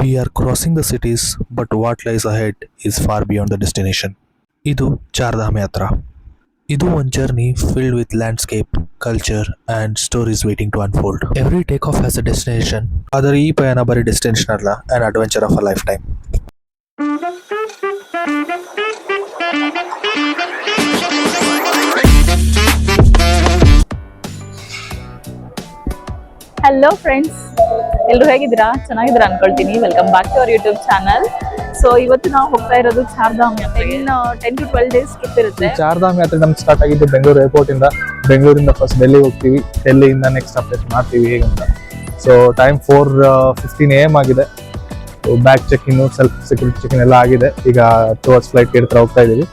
We are crossing the cities, but what lies ahead is far beyond the destination. ಇದು ಚಾರ್ಧಾಮ್ ಯಾತ್ರಾ. ಇದು ಒಂದು journey filled with landscape, culture and stories waiting to unfold. Every takeoff has a destination. ಆದರೆ ಈ ಪಯಣ ಬರೀ destination ಅಲ್ಲ, an adventure of a lifetime. ಹಲೋ ಫ್ರೆಂಡ್ಸ್, ಎಲ್ಲರೂ ಹೇಗಿದ್ದೀರಾ? ಚೆನ್ನಾಗಿದ್ದೀರಾ ಅನ್ಕೊಳ್ತೀನಿ. Welcome back to our YouTube channel. So ಇವತ್ತು ನಾವು ಹೋಗ್ತಾ ಇರೋದು ಚಾರ್ಧಾಮ್ ಯಾತ್ರೆ. 10 to 12 days ಟ್ರಿಪ್ ಇರುತ್ತೆ. ಚಾರ್ಧಾಮ್ ಯಾತ್ರೆ ನಮ್ಗೆ ಸ್ಟಾರ್ಟ್ ಆಗಿದ್ದು ಬೆಂಗಳೂರು ಏರ್ಪೋರ್ಟ್ ಇಂದ. ಬೆಂಗಳೂರಿಂದ ಫಸ್ಟ್ ಡೆಲ್ಲಿ ಹೋಗ್ತೀವಿ, ಡೆಲ್ಲಿಯಿಂದ ನೆಕ್ಸ್ಟ್ ಅಪ್ಡೇಟ್ ಮಾಡ್ತೀವಿ ಹೇಗಂತ. ಸೊ ಟೈಮ್ 4:15 AM ಆಗಿದೆ. ಬ್ಯಾಗ್ ಚೆಕ್-ಇನ್, ಸೆಲ್ಫ್ ಸೆಕ್ಯೂರಿಟಿ ಚೆಕ್-ಇನ್ ಎಲ್ಲ ಆಗಿದೆ. ಈಗ ಟುವರ್ಡ್ಸ್ ಫ್ಲೈಟ್ ಗೇಟ್ ಹತ್ರ ಹೋಗ್ತಾ ಇದೀವಿ.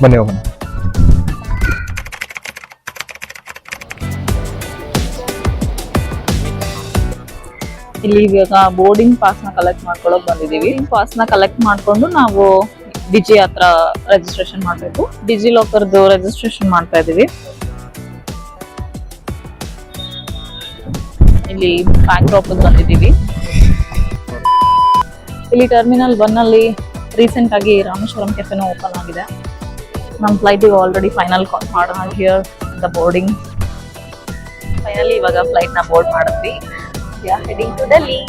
ಬನ್ನಿ ಹೋಗೋಣ. ಇಲ್ಲಿ ಇವಾಗ ಬೋರ್ಡಿಂಗ್ ಪಾಸ್ ನ ಕಲೆಕ್ಟ್ ಮಾಡ್ಕೊಳ್ಳೋಕೆ ಬಂದಿದೀವಿ. ಪಾಸ್ ನ ಕಲೆಕ್ಟ್ ಮಾಡ್ಕೊಂಡು ನಾವು ಡಿಜಿ ಹತ್ರ ರಿಜಿಸ್ಟ್ರೇಷನ್ ಮಾಡ್ಬೇಕು. ಡಿಜಿ ಲಾಕರ್ದು ರಿಜಿಸ್ಟ್ರೇಷನ್ ಮಾಡ್ತಾ ಇದೀವಿ. ಇಲ್ಲಿ ಬ್ಯಾಂಕ್ ಡ್ರಾಪ್ ಬಂದಿದೀವಿ. ಇಲ್ಲಿ ಟರ್ಮಿನಲ್ 1 ಅಲ್ಲಿ ರೀಸೆಂಟ್ ಆಗಿ ರಾಮೇಶ್ವರಂ ಕೆಫೆನೂ ಓಪನ್ ಆಗಿದೆ. ನಮ್ಮ ಫ್ಲೈಟ್ ಆಲ್ರೆಡಿ ಫೈನಲ್ ಮಾಡೋಣ. Here the boarding. ಫೈನಲಿ ಇವಾಗ ಫ್ಲೈಟ್ ನ ಬೋರ್ಡ್ ಮಾಡಿದ್ವಿ. We are heading to Delhi.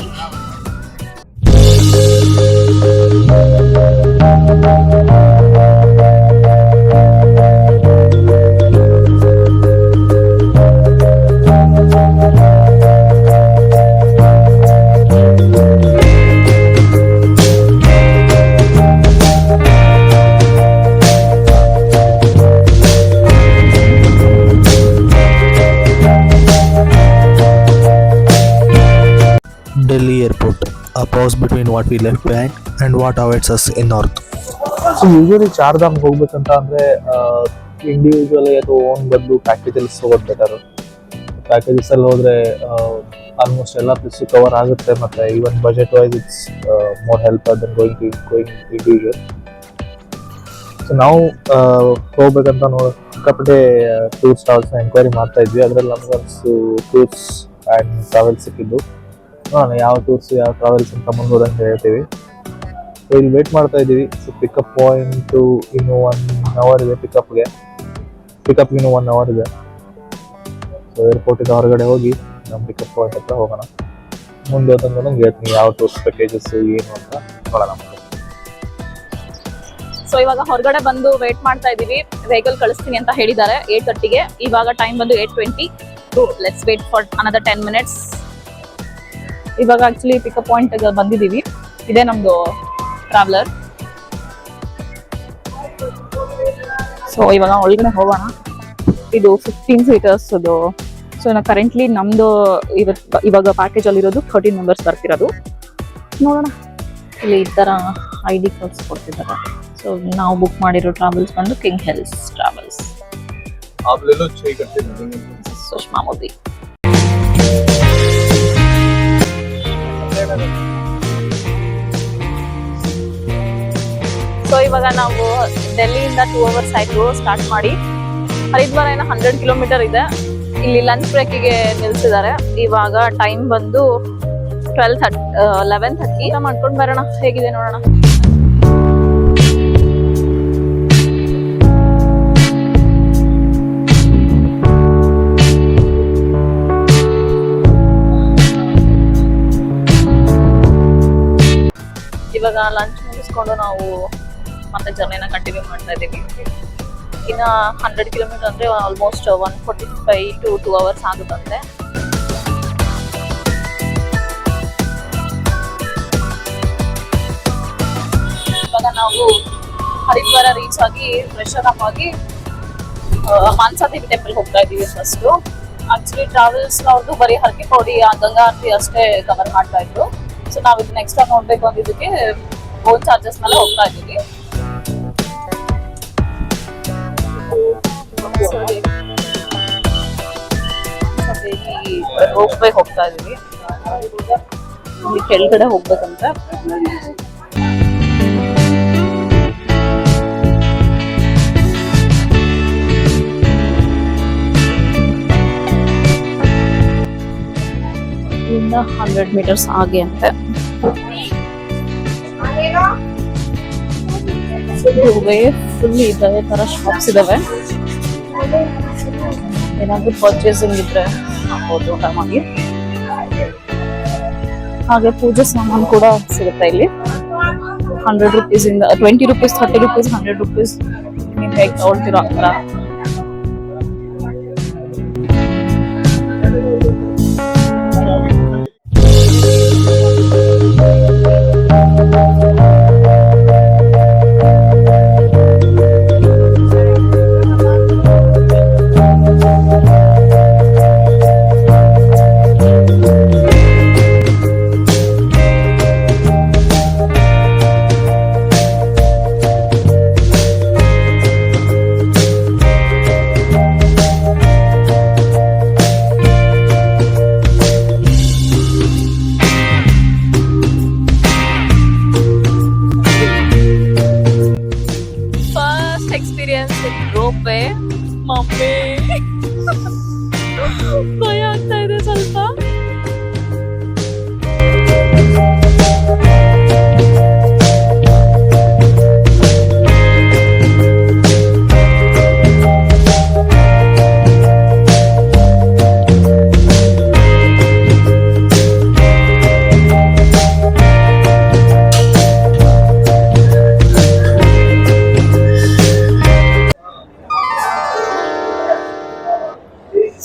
Delhi Airport, a pause between what we left behind and what awaits us in north. So usually Chardham ಹೋಗ್ಬೇಕಂತ ಅಂದ್ರೆ individually ಅಥವಾ own ಬದಲು ಪ್ಯಾಕೇಜಲ್ಲಿ ಹೋಗೋದು better. Packages ಅಲ್ಲಿ ಹೋದ್ರೆ ಆಲ್ಮೋಸ್ಟ್ ಎಲ್ಲ ಪ್ಲೇಸ್ ಕವರ್ ಆಗುತ್ತೆ. ಮತ್ತೆ even budget wise it's more help than going individual. So ನಾವು ಹೋಗ್ಬೇಕಂತ ಸಿಕ್ಕಾಪಟ್ಟೆ ಟೂರ್ಸ್ ಟ್ರಾವೆಲ್ಸ್ ಎಂಕ್ವೈರಿ ಮಾಡ್ತಾ ಇದ್ವಿ. ಅದರಲ್ಲಿ ನಮಗೊಂದು ಟೂರ್ಸ್ ಆ್ಯಂಡ್ ಟ್ರಾವೆಲ್ಸ್ ಸಿಕ್ಕಿದ್ದು. ಯಾವ ಟೂರ್ಸ್ ಯಾವ ಟ್ರಾವೆಲ್ಸ್ ಅಂತ ಮುಂದೋದಂತ ಹೇಳ್ತೀವಿ. ಸೊ ಇಲ್ಲಿ ವೇಟ್ ಮಾಡ್ತಾ ಇದ್ದೀವಿ. ಸೊ ಪಿಕಪ್ ಪಾಯಿಂಟು ಇನ್ನೂ 1 hour ಇದೆ. ಪಿಕಪ್ ಇನ್ನೂ 1 hour ಇದೆ. ಸೊ ಏರ್ಪೋರ್ಟಿಂದ ಹೊರಗಡೆ ಹೋಗಿ ನಮ್ಮ ಪಿಕಪ್ ಪಾಯಿಂಟ್ ಹತ್ರ ಹೋಗೋಣ. ಮುಂದೆ ಹೋದಂಗೆ ನಂಗೆ ಹೇಳ್ತೀನಿ ಯಾವ ಟೂರ್ಸ್ ಪ್ಯಾಕೇಜಸ್ ಏನು ಅಂತ ನೋಡೋಣ. ಸೊ ಇವಾಗ ಹೊರಗಡೆ ಬಂದು ವೇಟ್ ಮಾಡ್ತಾ ಇದೀವಿ. ವೆಹಿಕಲ್ ಕಳಿಸ್ತೀನಿ ಅಂತ ಹೇಳಿದ್ದಾರೆ 8:30ಗೆ. ಇವಾಗ ಟೈಮ್ ಬಂದು 8:20. Let's wait for another 10 minutes. ಇವಾಗ ಆಕ್ಚುಲಿ ಪಿಕಪ್ ಪಾಯಿಂಟ್ ಬಂದಿದ್ದೀವಿ. ಇದೇ ನಮ್ದು ಟ್ರಾವೆಲರ್. ಸೊ ಇವಾಗ ಒಳಗಡೆ ಹೋಗೋಣ. ಇದು 15 seaters. ಸೊ ಕರೆಂಟ್ಲಿ ನಮ್ದು ಇವಾಗ ಪ್ಯಾಕೇಜ್ ಅಲ್ಲಿ ಇರೋದು 13 members ಬರ್ತಿರೋದು. ನೋಡೋಣ. ಇಲ್ಲಿ ಈ ತರ ID ಕಾರ್ಡ್ಸ್ ಕೊಡ್ತಿದ್ದಾರೆ. ಸೊ ನಾವು ಬುಕ್ ಮಾಡಿರೋ ಟ್ರಾವೆಲ್ಸ್ ಬಂದು king hills travels. Sushma Modi. So ಇವಾಗ ನಾವು ಡೆಲ್ಲಿಯಿಂದ 2 hours ಆಯ್ತು ಸ್ಟಾರ್ಟ್ ಮಾಡಿ. ಹರಿದ್ವಾರ 100 kilometers ಇದೆ. ಇಲ್ಲಿ ಲಂಚ್ ಬ್ರೇಕಿಗೆ ನಿಲ್ಸಿದ್ದಾರೆ. ಇವಾಗ ಟೈಮ್ ಬಂದು 11:30. ಮಾಡ್ಕೊಂಡು ಬರೋಣ, ಹೇಗಿದೆ ನೋಡೋಣ. ಇವಾಗ ಲಂಚ್ ಮುಗಿಸ್ಕೊಂಡು ನಾವು ಮತ್ತೆ ಜರ್ನಿನ ಕಂಟಿನ್ಯೂ ಮಾಡ್ತಾ ಇದ್ದೀವಿ. ಇನ್ನ 100 kilometers ಅಂದ್ರೆ ಆಲ್ಮೋಸ್ಟ್ 1:45 to 2 hours ಆಗುತ್ತಂತೆ. ಇವಾಗ ನಾವು ಹರಿದ್ವಾರ ರೀಚ್ ಆಗಿ ಫ್ರೆಶ್ ಅಪ್ ಆಗಿ ಮಾನಸಾ ದೇವಿ ಟೆಂಪಲ್ ಹೋಗ್ತಾ ಇದ್ದೀವಿ. ಫಸ್ಟ್ ಆಕ್ಚುಲಿ ಟ್ರಾವೆಲ್ಸ್ ಅವ್ರದ್ದು ಬರೀ ಹರಕೆ ಪೌಡಿ ಗಂಗಾ ಆರತಿ ಅಷ್ಟೇ ಕವರ್ ಮಾಡ್ತಾ ಇದ್ರು. ಸೊ ನಾವು ಇದನ್ನ ಎಕ್ಸ್ಟ್ರಾ ನೋಡ್ಬೇಕು ಅಂದಿದ್ದಕ್ಕೆ ಓನ್ ಚಾರ್ಜಸ್ ಮೇಲೆ ಹೋಗ್ತಾ ಇದ್ದೀವಿ. ರೋಪ್ ವೇ ಹೋಗ್ತಾ ಇದೀವಿ. ಇಲ್ಲಿ ಕೆಳಗಡೆ ಹೋಗ್ಬೇಕಂತ. ಇಲ್ಲಿಂದ 100 meters ಆಗಿ ಅಂತೆ. ವೇ ಫುಲ್ ಇದಾವೆ ತರ ಶಾಪ್ಸ್ ಇದಾವೆ. ಏನಾದ್ರು ಪರ್ಚೇಸಿಂಗ್ ಇದ್ರೆ ಆಗ್ಬೋದು ಆರಾಮಾಗಿ. ಹಾಗೆ ಪೂಜೆ ಸಾಮಾನು ಕೂಡ ಸಿಗುತ್ತೆ ಇಲ್ಲಿ. 100 rupees ಇಂದ 20 rupees, 30 rupees, 100 rupees ನೀವು ಹೇಗೆ ತಗೊಳ್ತಿರೋ ಆ ಥರ. ಎಕ್ಸ್ಪೀರಿಯನ್ಸ್ ರೋಪೆ ಮಮ್ಮಿ ಭಯ ಆಗ್ತಾ ಇದೆ ಸ್ವಲ್ಪ.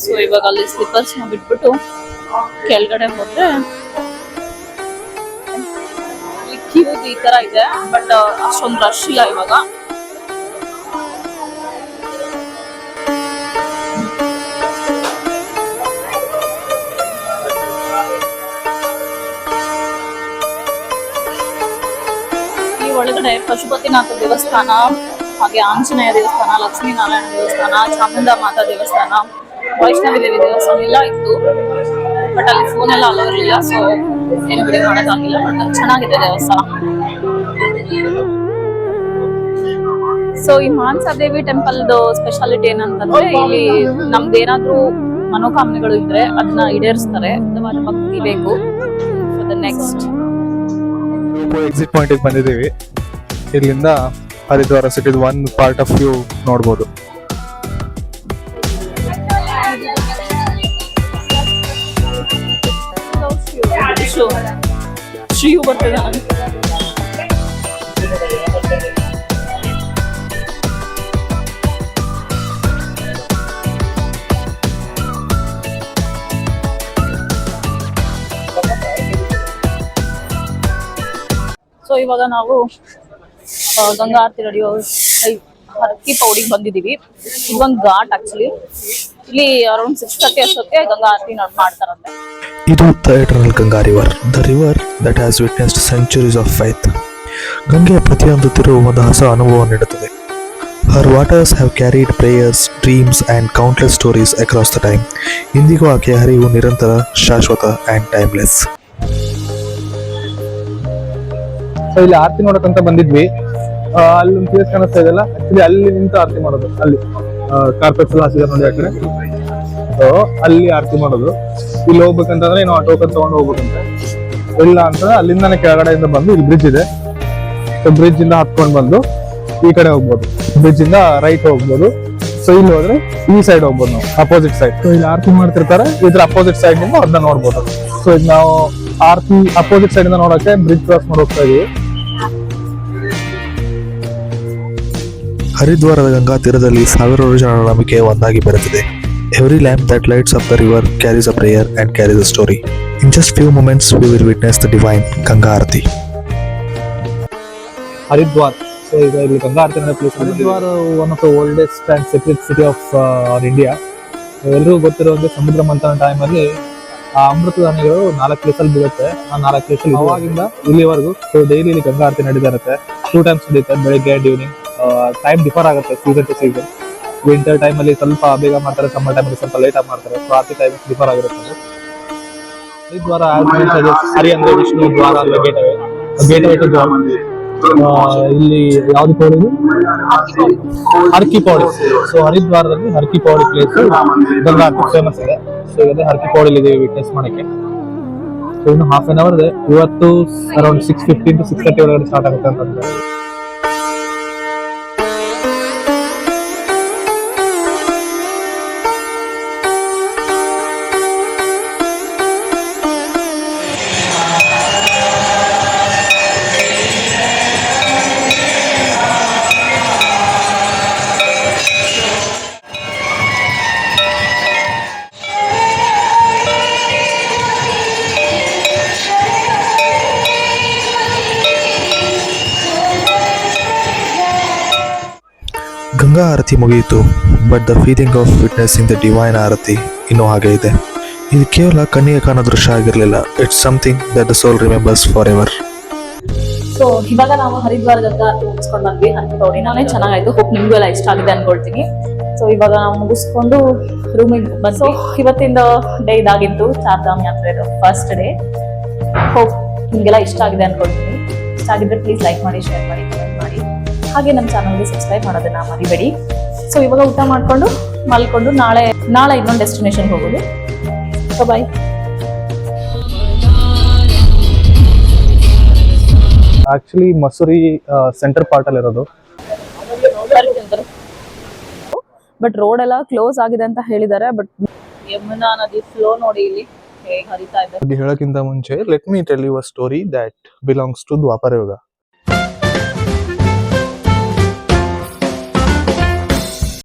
ಸೊ ಇವಾಗ ಅಲ್ಲಿ ಸ್ಲಿಪ್ಪರ್ಸ್ ನ ಬಿಟ್ಬಿಟ್ಟು ಕೆಳಗಡೆ ಹೋದ್ರೆ ಕ್ಯೂ ಈ ತರ ಇದೆ, ಬಟ್ ಅಷ್ಟೊಂದು ರಶ್ ಇಲ್ಲ ಇವಾಗ. ಈ ಒಳಗಡೆ ಪಶುಪತಿನಾಥ ದೇವಸ್ಥಾನ, ಹಾಗೆ ಆಂಜನೇಯ ದೇವಸ್ಥಾನ, ಲಕ್ಷ್ಮೀನಾರಾಯಣ ದೇವಸ್ಥಾನ, ಚಾಮುಂಡ ಮಾತಾ ದೇವಸ್ಥಾನ, ವೈಷ್ಣವಿ ದೇವಿ ದೇವಸ್ಥಾನ ಎಲ್ಲ ಇತ್ತು. ಬಟ್ ಅಲ್ಲಿ ಫೋನ್ ಎಲ್ಲ ಅಲೋ ಇರಲಿಲ್ಲ, ಸೊ ಏನು ವಿಡಿಯೋ ಮಾಡೋಕ್ಕಾಗಿಲ್ಲ. ಬಟ್ ಚೆನ್ನಾಗಿದೆ ದೇವಸ್ಥಾನ. ಸೊ ಈ ಮಾನಸಾದೇವಿ ಟೆಂಪಲ್ದು ಸ್ಪೆಷಾಲಿಟಿ ಏನಂತಂದ್ರೆ ಇಲ್ಲಿ ನಮ್ದೇನಾದ್ರೂ ಮನೋಕಾಮನೆಗಳು ಇದ್ರೆ ಅದನ್ನ ಈಡೇರಿಸ್ತಾರೆ. ಅದವಾದ ಭಕ್ತಿ ಬೇಕು. For the next exit point ಬಂದಿದ್ದೀವಿ. ಇಲ್ಲಿಂದ ಹರಿದ್ವಾರ ಸಿಟಿದು ಒನ್ ಪಾರ್ಟ್ ಆಫ್ ವ್ಯೂ ನೋಡ್ಬೋದು. ಶ್ರೀಯು ಬರ್ತದೆ. ಸೊ ಇವಾಗ ನಾವು ಗಂಗಾ ಆರತಿ ನಡೆಯೋ ಹರಕಿ ಪೌಡಿಗೆ ಬಂದಿದ್ದೀವಿ. ಇದೊಂದು ಘಾಟ್ ಆಕ್ಚುಲಿ. ಇಲ್ಲಿ ಅರೌಂಡ್ 6:30 ಅಷ್ಟೊತ್ತಿಗೆ ಗಂಗಾ ಆರತಿ ಮಾಡ್ತಾರಂತೆ. ಇದು the eternal Ganga river, the river that has witnessed centuries of faith. ಗಂಗೆಯ ಪ್ರತಿಯೊಂದು ತಿರುವು ಒಂದು ಹೊಸ ಅನುಭವ ನೀಡುತ್ತದೆ. Her waters have carried prayers, dreams and countless stories across the time. ಇಂದಿಗೂ ಆಕೆಯ ಹರಿವು ನಿರಂತರ, ಶಾಶ್ವತ ಆ್ಯಂಡ್ ಟೈಮ್ಲೆಸ್. ಸೊ ಇಲ್ಲಿ ಆರತಿ ನೋಡಕ್ಕಂತ ಬಂದಿದ್ವಿ. ಅಲ್ಲಿ ಒಂದು ಪ್ಲೇಸ್ ಕಾಣಿಸ್ತಾ ಇದೆಯಲ್ಲ, ಆಕ್ಚುಲಿ ಅಲ್ಲಿ ನಿಂತು ಆರತಿ ಮಾಡೋದು. ಅಲ್ಲಿ ಕಾರ್ಪೆಟ್ಸ್ ಎಲ್ಲ ಹಾಸಿದ್ದಾರೆ ನೋಡಿ ಆ ಕಡೆ. ಸೊ ಅಲ್ಲಿ ಆರತಿ ಮಾಡೋದು. ಇಲ್ಲಿ ಹೋಗ್ಬೇಕಂತಂದ್ರೆ ನಾವು ಟೋಕನ್ ತಗೊಂಡು ಹೋಗ್ಬೇಕಂತ. ಇಲ್ಲ ಅಂತಂದ್ರೆ ಅಲ್ಲಿಂದಾನೆ ಕೆಳಗಡೆಯಿಂದ ಬಂದು ಇಲ್ಲಿ ಬ್ರಿಡ್ಜ್ ಇದೆ. ಸೊ ಬ್ರಿಡ್ಜ್ ಇಂದ ಹತ್ಕೊಂಡು ಬಂದು ಈ ಕಡೆ ಹೋಗ್ಬೋದು. ಬ್ರಿಡ್ಜ್ ಇಂದ ರೈಟ್ ಹೋಗ್ಬೋದು. ಸೊ ಇಲ್ಲಿ ಹೋದ್ರೆ ಈ ಸೈಡ್ ಹೋಗ್ಬೋದು ನಾವು, ಅಪೋಸಿಟ್ ಸೈಡ್. ಸೊ ಇಲ್ಲಿ ಆರತಿ ಮಾಡ್ತಿರ್ತಾರೆ, ಇದ್ರ ಅಪೋಸಿಟ್ ಸೈಡ್ ನಿಂದ ಅದನ್ನ ನೋಡ್ಬೋದು. ಸೊ ಈಗ ನಾವು ಆರತಿ ಅಪೋಸಿಟ್ ಸೈಡ್ ಇಂದ ನೋಡಕ್ಕೆ ಬ್ರಿಡ್ಜ್ ಕ್ರಾಸ್ ಮಾಡಿ ಹೋಗ್ತಾ ಇದೀವಿ. ಹರಿದ್ವಾರದ ಗಂಗಾ ತೀರದಲ್ಲಿ ಸಾವಿರಾರು ಜನರ ನಂಬಿಕೆ ಒಂದಾಗಿ ಬೆರೆತಿದೆ. Every lamp that lights up the river carries a prayer and carries a story. In just few moments, we will witness the divine Ganga Aarti. Haridwar. So ಈಗ ಇಲ್ಲಿ ಗಂಗಾ ಆರತಿ ನಡೆಯೋ place. Haridwar one of the oldest and secret city of India. ಎಲ್ರಿಗೂ ಗೊತ್ತಿರುವಂತೆ ಸಮುದ್ರ ಮಂಥನ ಟೈಮಲ್ಲಿ ಆ ಅಮೃತದ ಹನಿಗಳು 4 ಪ್ಲೇಸಲ್ಲಿ ಬೀಳುತ್ತೆ. ಆ 4 ಪ್ಲೇಸಲ್ಲಿ ಅವಾಗಿಂದ ಇಲ್ಲಿವರೆಗೂ ಸೊ ಡೈಲಿ ಇಲ್ಲಿ ಗಂಗಾ ಆರತಿ ನಡೀತಾ ಇರುತ್ತೆ. 2 times ನಡೀತಾರೆ, ಬೆಳಿಗ್ಗೆ ಅಂಡ್ ಈವ್ನಿಂಗ್. ಟೈಮ್ ಡಿಫರ್ ಆಗುತ್ತೆ ಸೀಸನ್ ಟು ಸೀಸನ್. ವಿಂಟರ್ ಟೈಮಲ್ಲಿ ಸ್ವಲ್ಪ ಬೇಗ ಮಾಡ್ತಾರೆ, ಸಮ್ಮರ್ ಟೈಮಲ್ಲಿ ಸ್ವಲ್ಪ ಲೇಟ್ ಆಗಿ ಮಾಡ್ತಾರೆ. ಸೊ ಆರತಿ ಟೈಮ್ ಡಿಫರ್ ಆಗಿರುತ್ತೆ. ಹರಿದ್ವಾರ ಹರಿ ಅಂದ್ರೆ ವಿಷ್ಣು, ದ್ವಾರ ಅಂದ್ರೆ ಗೇಟ್ ವೇ ಟು ದ್ವಾರ. ಇಲ್ಲಿ ಯಾವ್ದು ಪೌಡಿ? ಹರ್ಕಿ ಪೌಡಿ. ಸೊ ಹರಿದ್ವಾರದಲ್ಲಿ ಹರ್ಕಿ ಪೌಡಿ ಪ್ಲೇಸ್ ಗಂಗಾ ಆರತಿ ಫೇಮಸ್ ಇದೆ. ಸೊ ಈಗ ಹರ್ಕಿ ಪೌಡಿಲಿ ಇದೀವಿ ವಿಟ್ನೆಸ್ ಮಾಡಕ್ಕೆ. ಸೊ ಇನ್ನು ಹಾಫ್ ಅನ್ ಅವರ್ ಇದೆ. ಇವತ್ತು ಅರೌಂಡ್ 6:15 to 6:30 ಒಳಗಡೆ ಸ್ಟಾರ್ಟ್ ಆಗುತ್ತೆ ಅಂತಂದ್ರೆ. ಗಂಗಾ ಆರತಿ ಮುಗಿಯಿತು, but the feeling of witnessing the divine aarti ಇನ್ನೂ ಹಾಗೆ ಇದೆ. ಇದು ಕೇವಲ ಕಣ್ಣಿಗೆ ಕಾಣೋ ದೃಶ್ಯ ಆಗಿರಲಿಲ್ಲ, it's something that the soul remembers forever. So ಇವಾಗ ನಾವು ಹರಿದ್ವಾರ ಗಂಗಾ ಆರತಿ ಮುಗಿಸ್ಕೊಂಡು ಬಂದ್ವಿ. ಹರಿದ್ವಾರನೇ ಚೆನ್ನಾಗಾಯ್ತು. ಹೋಪ್ ನಿಮ್ಗೂ ಎಲ್ಲ ಇಷ್ಟ ಆಗಿದೆ ಅನ್ಕೊಳ್ತೀನಿ. ಸೊ ಇವಾಗ ನಾವು ಮುಗಿಸ್ಕೊಂಡು ರೂಮಿಗೆ ಬಂದು, ಸೊ ಇವತ್ತಿಂದ ಡೇ ಇದಾಗಿತ್ತು, ಚಾರ್ಧಾಮ್ ಯಾತ್ರೆದು ಫಸ್ಟ್ ಡೇ. ಹೋಪ್ ನಿಮಗೆಲ್ಲ ಇಷ್ಟ ಆಗಿದೆ ಅನ್ಕೊಳ್ತೀನಿ. ಇಷ್ಟ ಆಗಿದ್ರೆ ಪ್ಲೀಸ್ ಲೈಕ್ ಮಾಡಿ, ಶೇರ್ ಮಾಡಿ, ಕಮೆಂಟ್ ಮಾಡಿ. ಹಾಗೆ ನಮ್ಮ ಚಾನಲ್ಗೆ ಸಬ್ಸ್ಕ್ರೈಬ್ ಮಾಡೋದನ್ನ ಮರಿಬೇಡಿ. ಸೊ ಇವಾಗ ಊಟ ಮಾಡ್ಕೊಂಡು ಮಲ್ಕೊಂಡು ನಾಳೆ ಇನ್ನೊಂದು ಡೆಸ್ಟಿನೇಷನ್ ಹೋಗೋದು. So bye. Actually Mussoorie centre part ಅಲ್ಲಿ ಇರೋದು. ಬಟ್ ರೋಡ್ ಎಲ್ಲ ಕ್ಲೋಸ್ ಆಗಿದೆ ಅಂತ ಹೇಳಿದ್ದಾರೆ. ಬಟ್ ಯಮುನಾ ನದಿ ಫ್ಲೋ ನೋಡಿ ಇಲ್ಲಿ ಹೇಗೆ ಹರಿತಾ ಇದೆ. ಅದು ಹೇಳೋಕ್ಕಿಂತ ಮುಂಚೆ let me tell you a story that belongs to Dwapara ಯುಗ.